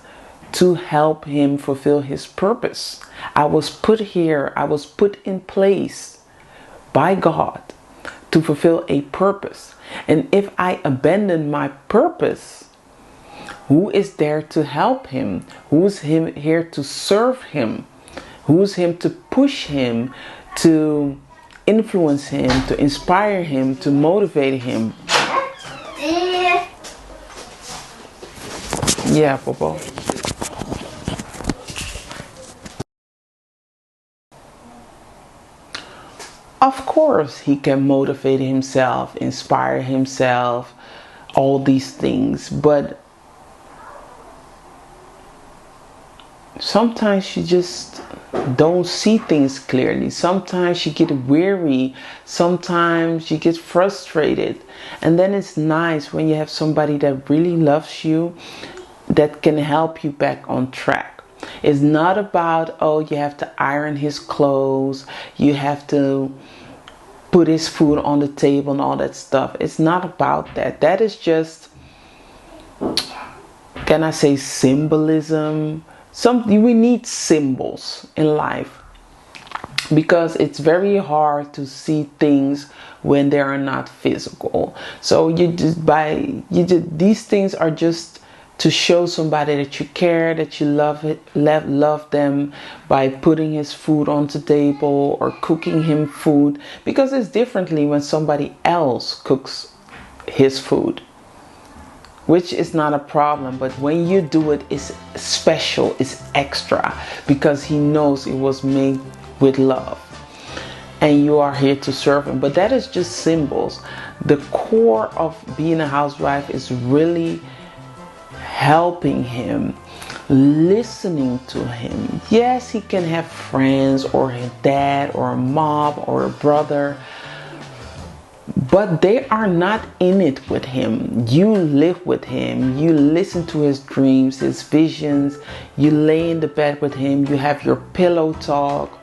[SPEAKER 1] to help him fulfill his purpose. I was put here, I was put in place by God to fulfill a purpose. And if I abandon my purpose, who is there to help him? Who's here to serve him? Who's him to push him, to influence him, to inspire him, to motivate him? Yeah, Popo. Of course, he can motivate himself, inspire himself, all these things, but sometimes you just don't see things clearly. Sometimes you get weary. Sometimes you get frustrated. And then it's nice when you have somebody that really loves you, that can help you back on track. It's not about, oh, you have to iron his clothes, you have to put his food on the table and all that stuff. It's not about that. That is just, can I say, symbolism? We need symbols in life, because it's very hard to see things when they are not physical. So these things are just to show somebody that you care, that you love them, by putting his food on the table or cooking him food, because it's differently when somebody else cooks his food, which is not a problem. But when you do it, it's special, it's extra, because he knows it was made with love and you are here to serve him. But that is just symbols. The core of being a housewife is really helping him, listening to him. Yes, he can have friends or his dad or a mom or a brother, but they are not in it with him. You live with him. You listen to his dreams, his visions. You lay in the bed with him. You have your pillow talk.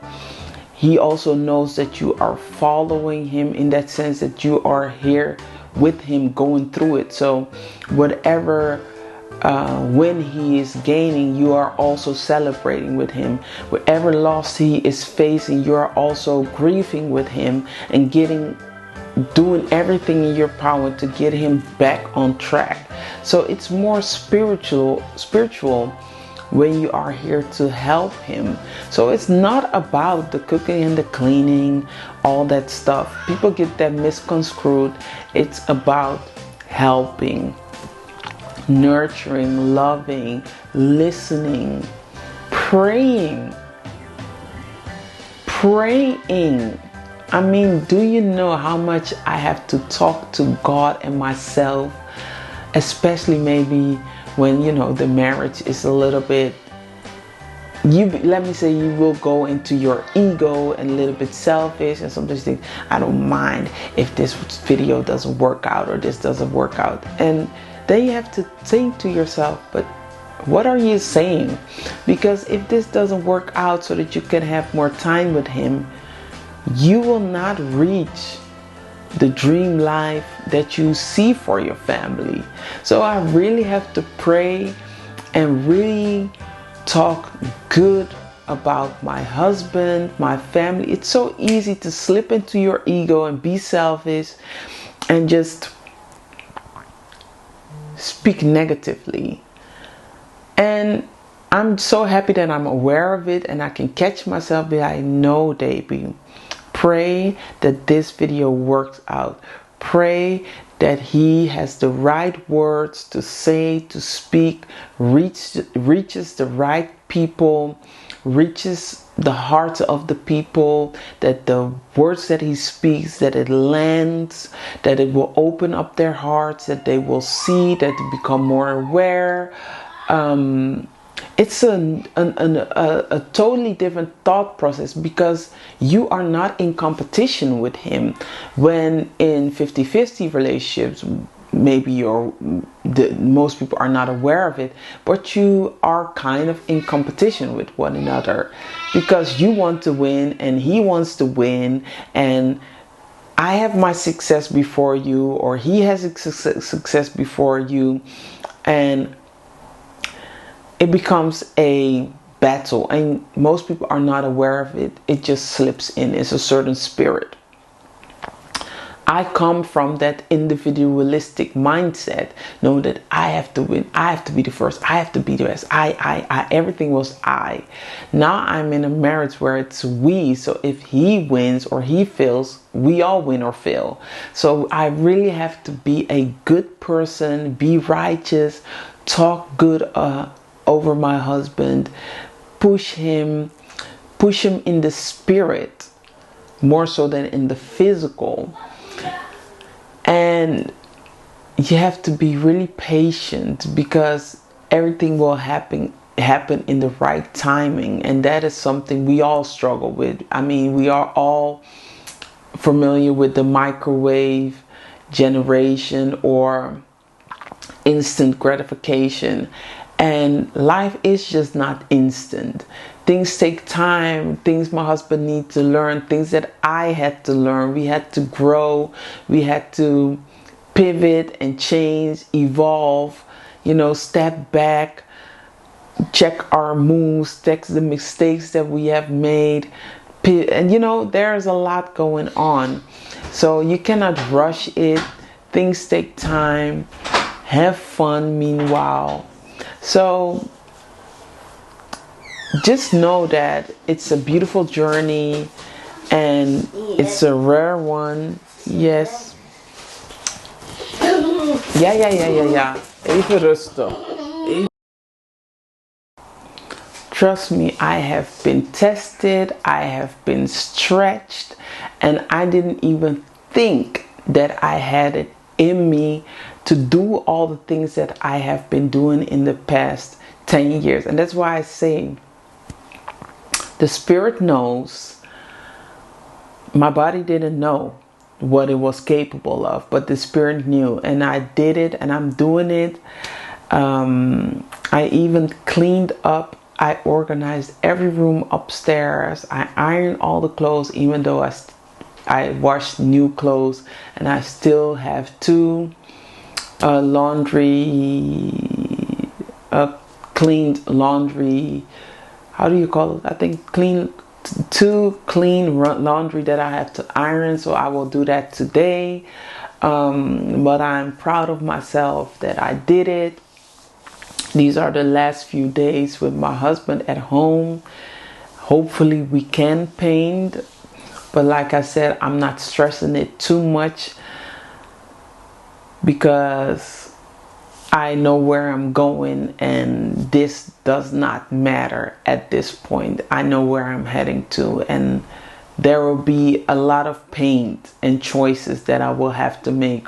[SPEAKER 1] He also knows that you are following him, in that sense that you are here with him going through it. So whatever when he is gaining, you are also celebrating with him. Whatever loss he is facing, you are also grieving with him and doing everything in your power to get him back on track. So it's more spiritual when you are here to help him. So it's not about the cooking and the cleaning, all that stuff. People get that misconstrued. It's about helping, nurturing, loving, listening, praying. I mean, do you know how much I have to talk to God and myself, especially maybe when, the marriage is a little bit, let me say, you will go into your ego and a little bit selfish, and sometimes think, I don't mind if this video doesn't work out or this doesn't work out. And then you have to think to yourself, but what are you saying? Because if this doesn't work out so that you can have more time with him, you will not reach the dream life that you see for your family. So I really have to pray and really talk good about my husband, my family. It's so easy to slip into your ego and be selfish and just speak negatively. And I'm so happy that I'm aware of it and I can catch myself, be like, no, Davey, pray that this video works out. Pray that he has the right words to say, to speak, reaches the right people, reaches the hearts of the people, that the words that he speaks, that it lands, that it will open up their hearts, that they will see, that they become more aware. It's a totally different thought process, because you are not in competition with him. When in 50-50 relationships, maybe most people are not aware of it, but you are kind of in competition with one another, because you want to win and he wants to win, and I have my success before you, or he has a success before you. and it becomes a battle, and most people are not aware of it. It just slips in. It's a certain spirit. I come from that individualistic mindset, knowing that I have to win, I have to be the first, I have to be the best, I, everything was I. Now I'm in a marriage where it's we, so if he wins or he fails, we all win or fail. So I really have to be a good person, be righteous, talk good over my husband, push him in the spirit more so than in the physical. And you have to be really patient, because everything will happen in the right timing, and that is something we all struggle with. I mean, we are all familiar with the microwave generation or instant gratification, and life is just not instant. Things take time, things my husband needs to learn, things that I had to learn. We had to grow, we had to pivot and change, evolve, step back, check our moves, check the mistakes that we have made. And there's a lot going on. So you cannot rush it. Things take time. Have fun meanwhile. So just know that it's a beautiful journey and it's a rare one. Yes. Ja. Even rustig. Trust me, I have been tested, I have been stretched, and I didn't even think that I had it in me to do all the things that I have been doing in the past 10 years. And that's why I say, the spirit knows. My body didn't know what it was capable of, but the spirit knew, and I did it, and I'm doing it. I even cleaned up. I organized every room upstairs. I ironed all the clothes, even though I washed new clothes, and I still have two cleaned laundry. How do you call it? I think two clean laundry that I have to iron, so I will do that today. But I'm proud of myself that I did it. These are the last few days with my husband at home. Hopefully we can paint, but like I said, I'm not stressing it too much, because I know where I'm going, and this does not matter at this point. I know where I'm heading to, and there will be a lot of paint and choices that I will have to make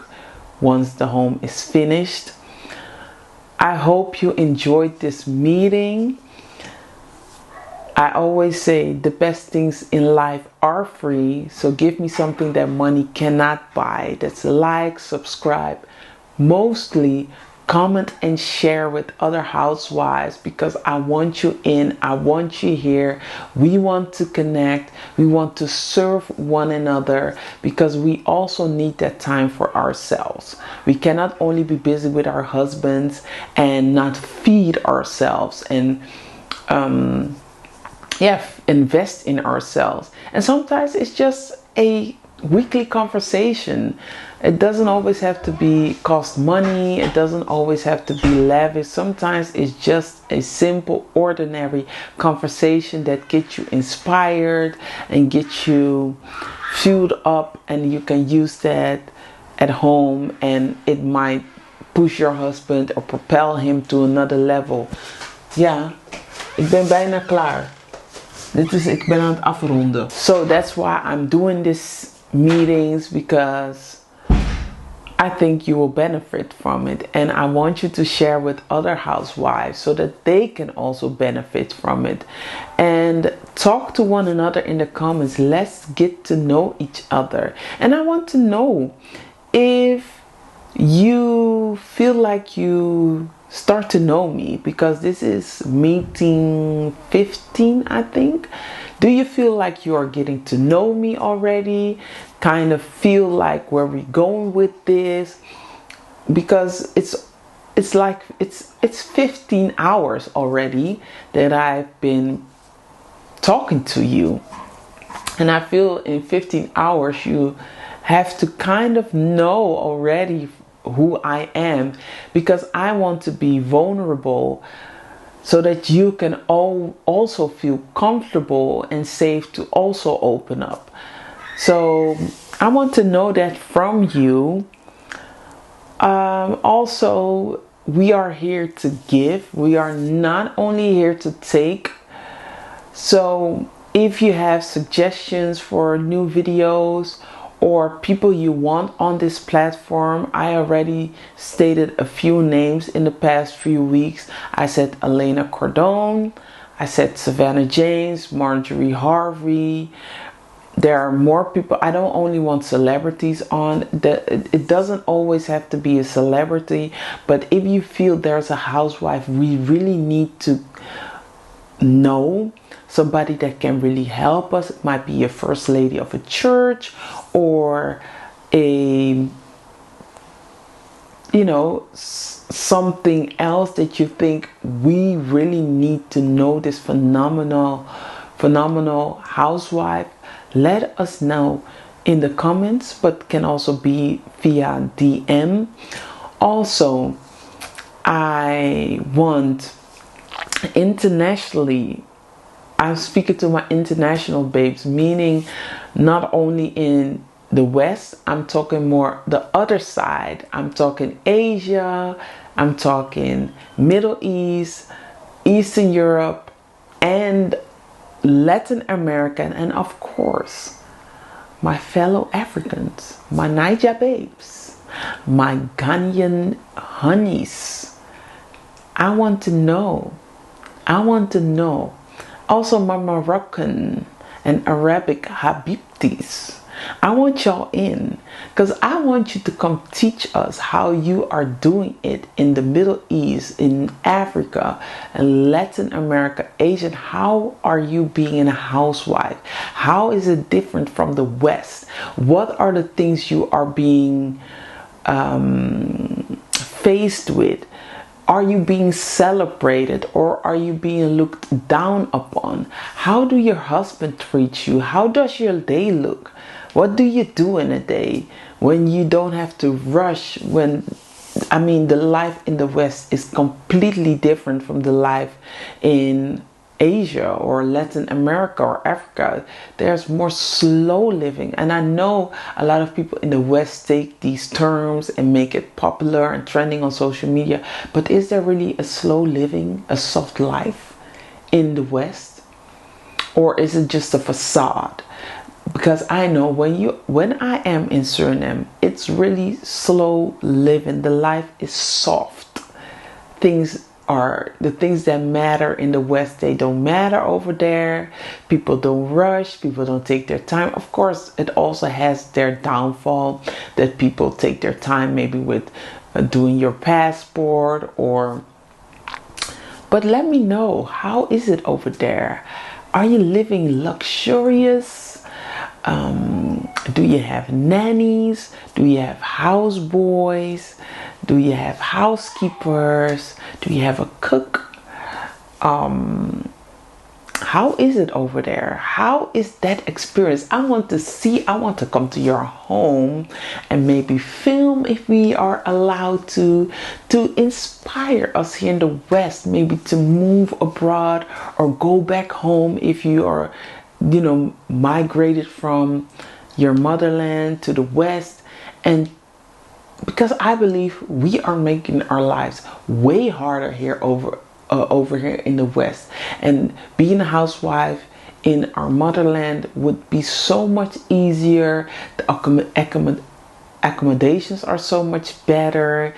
[SPEAKER 1] once the home is finished. I hope you enjoyed this meeting. I always say the best things in life are free, so give me something that money cannot buy. That's like, subscribe, mostly comment and share with other housewives, because I want you in, I want you here. We want to connect, we want to serve one another, because we also need that time for ourselves. We cannot only be busy with our husbands and not feed ourselves and invest in ourselves. And sometimes it's just a weekly conversation. It doesn't always have to cost money. It doesn't always have to be lavish. Sometimes it's just a simple, ordinary conversation that gets you inspired and gets you fueled up, and you can use that at home, and it might push your husband or propel him to another level. Ja, ik ben bijna klaar. Ik ben aan het afronden. So that's why I'm doing this meetings, because I think you will benefit from it, and I want you to share with other housewives so that they can also benefit from it. And talk to one another in the comments. Let's get to know each other. And I want to know if you feel like you start to know me, because this is meeting 15, I think. Do you feel like you are getting to know me already? Kind of feel like where we're going with this? Because it's it's like it's 15 hours already that I've been talking to you, and I feel in 15 hours you have to kind of know already who I am, because I want to be vulnerable so that you can also feel comfortable and safe to also open up. So I want to know that from you. Also, we are here to give. We are not only here to take. So if you have suggestions for new videos or people you want on this platform, I already stated a few names in the past few weeks. I said Elena Cordone, I said Savannah James, Marjorie Harvey. There are more people. I don't only want celebrities on. It doesn't always have to be a celebrity, but if you feel there's a housewife we really need to know, somebody that can really help us. It might be a first lady of a church, or a, you know, something else that you think we really need to know, this phenomenal housewife. Let us know in the comments, but can also be via DM. Also, I want internationally, I'm speaking to my international babes, meaning not only in the West, I'm talking more the other side. I'm talking Asia, I'm talking Middle East, Eastern Europe, and Latin America, and of course my fellow Africans, my Niger babes, my Ghanaian honeys. I want to know. Also my Moroccan and Arabic habibtis. I want y'all in, because I want you to come teach us how you are doing it in the Middle East, in Africa, and Latin America, Asian. How are you being a housewife? How is it different from the West? What are the things you are being faced with? Are you being celebrated, or are you being looked down upon? How do your husband treat you? How does your day look? What do you do in a day when you don't have to rush? The life in the West is completely different from the life in Asia or Latin America or Africa. There's more slow living, and I know a lot of people in the West take these terms and make it popular and trending on social media, but is there really a slow living, a soft life in the West, or is it just a facade? Because I know when I am in Suriname, it's really slow living. The life is soft. The things that matter in the West, they don't matter over there. People don't rush. People don't take their time. Of course, it also has their downfall, that people take their time, maybe with doing your passport but let me know, how is it over there? Are you living luxurious? Do you have nannies? Do you have houseboys? Do you have housekeepers? Do you have a cook? How is it over there? How is that experience? I want to come to your home and maybe film, if we are allowed to inspire us here in the West, maybe to move abroad or go back home if you are, migrated from your motherland to the West. And because I believe we are making our lives way harder here over here in the West, and being a housewife in our motherland would be so much easier. The accommodations are so much better.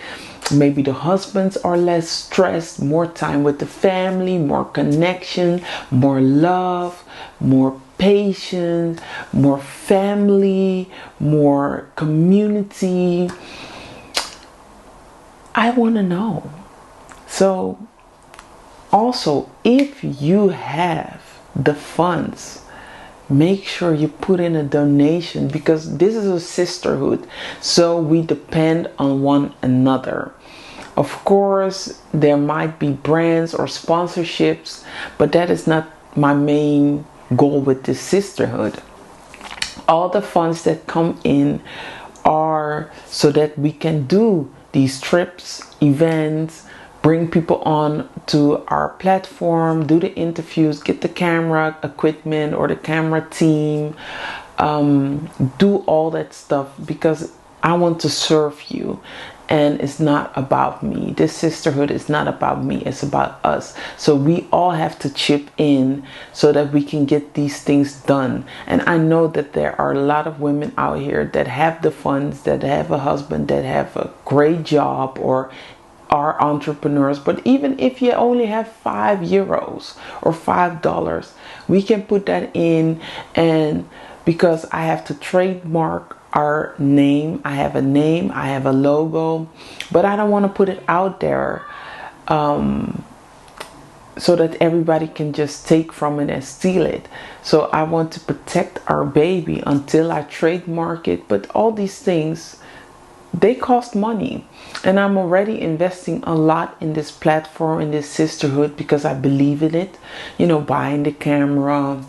[SPEAKER 1] Maybe the husbands are less stressed, more time with the family, more connection, more love, more patience, more family, more community. I want to know. So also, if you have the funds, make sure you put in a donation, because this is a sisterhood, so we depend on one another. Of course, there might be brands or sponsorships, but that is not my main goal with this sisterhood. All the funds that come in are so that we can do these trips, events, bring people on to our platform, do the interviews, get the camera equipment or the camera team, do all that stuff because I want to serve you. And it's not about me. This sisterhood is not about me. It's about us. So we all have to chip in so that we can get these things done. And I know that there are a lot of women out here that have the funds, that have a husband, that have a great job or are entrepreneurs. But even if you only have €5 or $5, we can put that in. And because I have to trademark our name, I have a logo, but I don't want to put it out there so that everybody can just take from it and steal it. So I want to protect our baby until I trademark it. But all these things, they cost money, and I'm already investing a lot in this platform, in this sisterhood, because I believe in it. Buying the camera,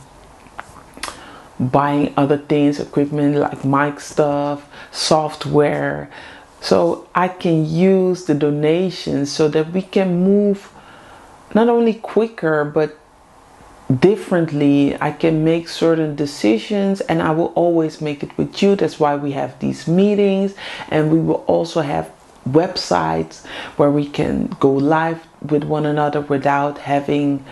[SPEAKER 1] buying other things, equipment like mic stuff, software, so I can use the donations so that we can move not only quicker but differently. I can make certain decisions, and I will always make it with you. That's why we have these meetings, and we will also have websites where we can go live with one another without having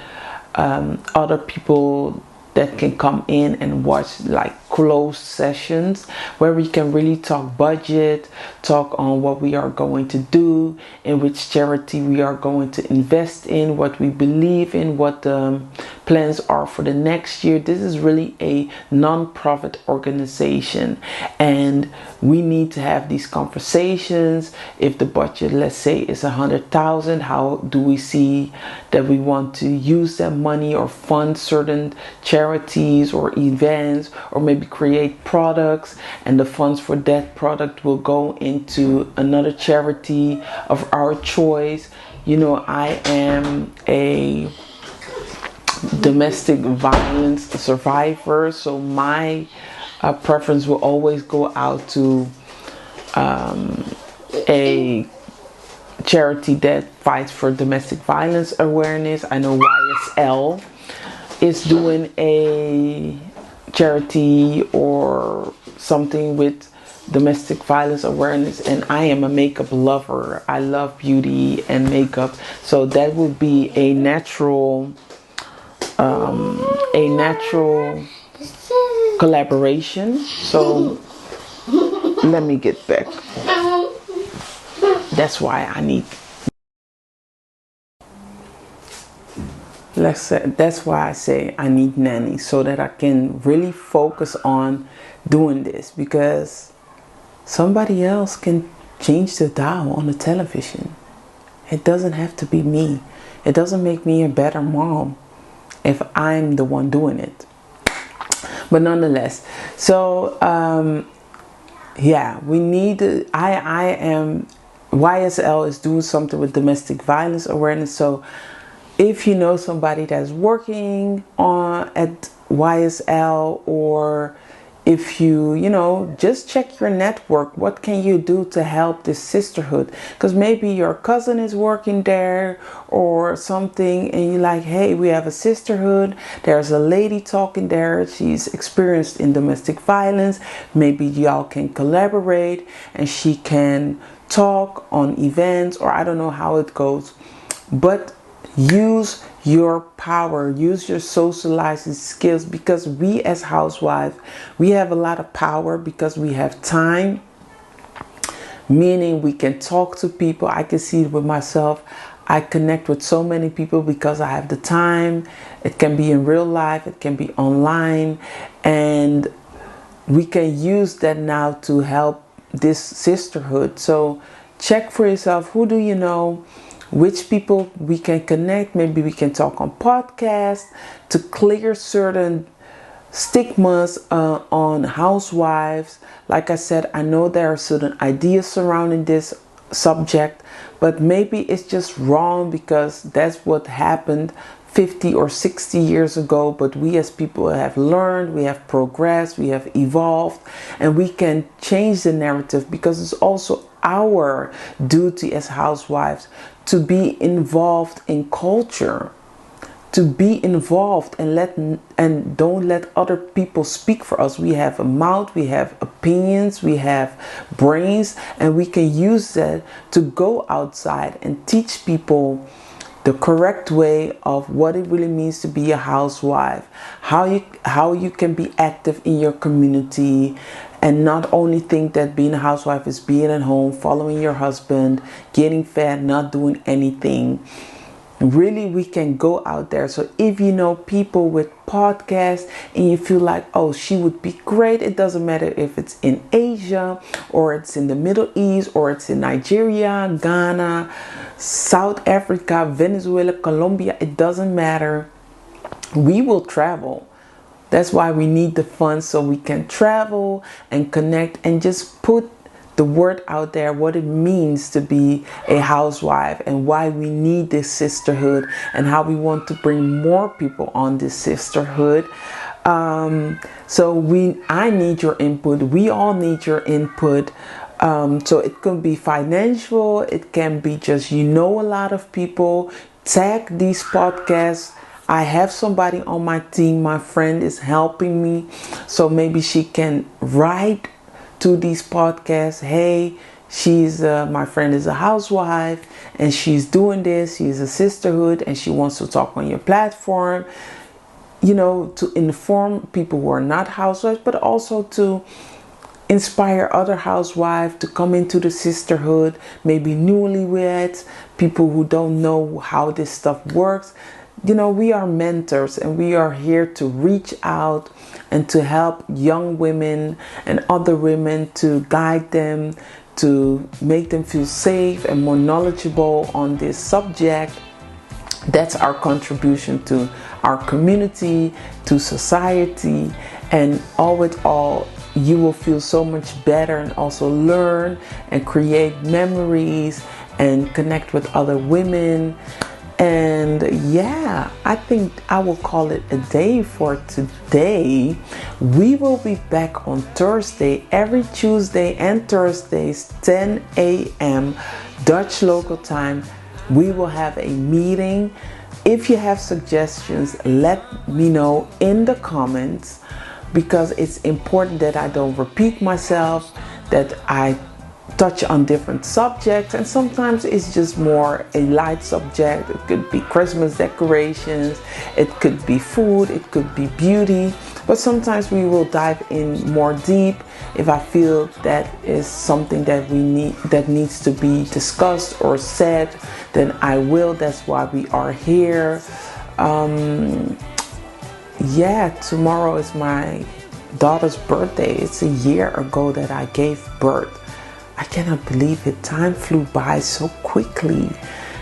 [SPEAKER 1] other people that can come in and watch, like closed sessions where we can really talk budget, talk on what we are going to do, in which charity we are going to invest in, what we believe in, what the plans are for the next year. This is really a non-profit organization, and we need to have these conversations. If the budget, let's say, is 100,000, how do we see that we want to use that money or fund certain charities or events, or maybe create products, and the funds for that product will go into another charity of our choice. I am a domestic violence survivor, so my preference will always go out to a charity that fights for domestic violence awareness. I know YSL is doing a charity or something with domestic violence awareness, and I am a makeup lover. I love beauty and makeup, so that would be a natural collaboration. So let me get back. That's why I need that's why I say I need nannies, so that I can really focus on doing this, because somebody else can change the dial on the television. It doesn't have to be me. It doesn't make me a better mom if I'm the one doing it. But nonetheless, so we need YSL is doing something with domestic violence awareness. So if you know somebody that's working at YSL, or if you just check your network, what can you do to help this sisterhood? Because maybe your cousin is working there or something, and you're like, hey, we have a sisterhood. There's a lady talking there. She's experienced in domestic violence. Maybe y'all can collaborate, and she can talk on events, or I don't know how it goes. But use your power, use your socializing skills, because we as housewives, we have a lot of power because we have time, meaning we can talk to people. I can see it with myself. I connect with so many people because I have the time. It can be in real life, it can be online, and we can use that now to help this sisterhood. So check for yourself, who do you know, which people we can connect. Maybe we can talk on podcasts to clear certain stigmas on housewives. Like I said, I know there are certain ideas surrounding this subject, but maybe it's just wrong because that's what happened 50 or 60 years ago. But we as people have learned, we have progressed, we have evolved, and we can change the narrative, because it's also our duty as housewives to be involved in culture, to be involved, and don't let other people speak for us. We have a mouth, we have opinions, we have brains, and we can use that to go outside and teach people the correct way of what it really means to be a housewife, how you can be active in your community, and not only think that being a housewife is being at home, following your husband, getting fed, not doing anything. Really, we can go out there. So if you know people with podcasts and you feel like, oh, she would be great, it doesn't matter if it's in Asia or it's in the Middle East or it's in Nigeria, Ghana, South Africa, Venezuela, Colombia, it doesn't matter. We will travel. That's why we need the funds, so we can travel and connect and just put the word out there, what it means to be a housewife, and why we need this sisterhood, and how we want to bring more people on this sisterhood. I need your input. We all need your input. So it can be financial. It can be just, a lot of people. Tag these podcasts. I have somebody on my team. My friend is helping me. So maybe she can write to these podcasts. Hey, my friend is a housewife and she's doing this. She's a sisterhood and she wants to talk on your platform. To inform people who are not housewives, but also to inspire other housewives to come into the sisterhood, maybe newlyweds, people who don't know how this stuff works. We are mentors, and we are here to reach out and to help young women and other women, to guide them, to make them feel safe and more knowledgeable on this subject. That's our contribution to our community, to society, and all with all, you will feel so much better and also learn and create memories and connect with other women. And yeah, I think I will call it a day for today. We will be back on Thursday, every Tuesday and Thursdays, 10 a.m. Dutch local time. We will have a meeting. If you have suggestions, let me know in the comments, because it's important that I don't repeat myself, that I touch on different subjects, and sometimes it's just more a light subject. It could be Christmas decorations, it could be food, it could be beauty, but sometimes we will dive in more deep. If I feel that is something that needs to be discussed or said, then I will. That's why we are here. Tomorrow is my daughter's birthday. It's a year ago that I gave birth. I cannot believe it. Time flew by so quickly.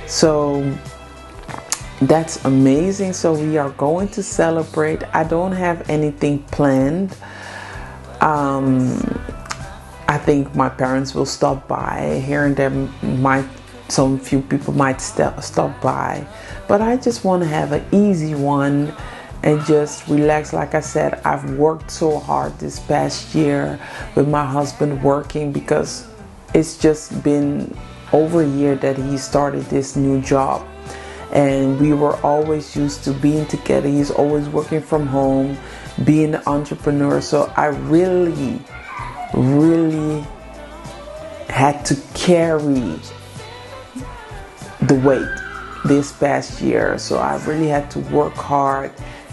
[SPEAKER 1] So that's amazing. So we are going to celebrate. I don't have anything planned. I think my parents will stop by here and there. Some few people might stop by. But I just want to have an easy one and just relax. Like I said, I've worked so hard this past year with my husband working, because it's just been over a year that he started this new job, and we were always used to being together. He's always working from home, being an entrepreneur. So I really had to carry the weight this past year. So I really had to work hard.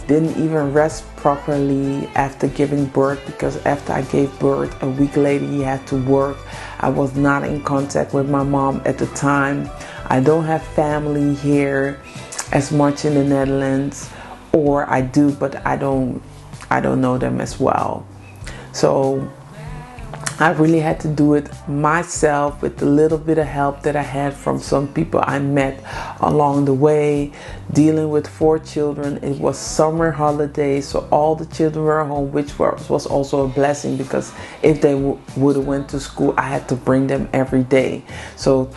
[SPEAKER 1] Didn't even rest properly after giving birth, because after I gave birth, a week later he had to work. I was not in contact with my mom at the time. I don't have family here as much in the Netherlands, or I do, but I don't know them as well. So I really had to do it myself with a little bit of help that I had from some people I met along the way. Dealing with 4 children, it was summer holidays, so all the children were home, which was also a blessing, because if they would have went to school, I had to bring them every day. So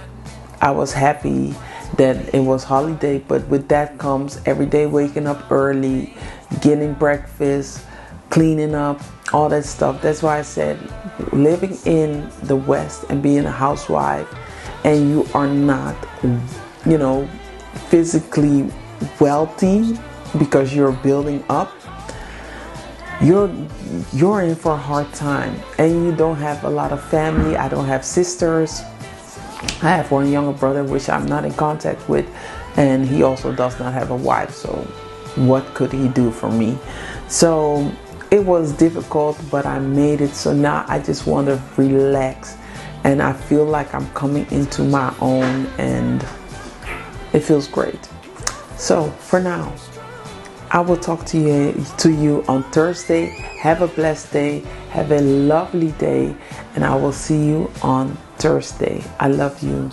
[SPEAKER 1] I was happy that it was holiday, but with that comes every day waking up early, getting breakfast, cleaning up, all that stuff. That's why I said, living in the West and being a housewife, and you are not, physically wealthy because you're building up, you're in for a hard time, and you don't have a lot of family. I don't have sisters. I have one younger brother which I'm not in contact with, and he also does not have a wife, so what could he do for me? So it was difficult, but I made it. So now I just want to relax, and I feel like I'm coming into my own, and it feels great. So for now, I will talk to you on Thursday. Have a blessed day. Have a lovely day, and I will see you on Thursday. I love you.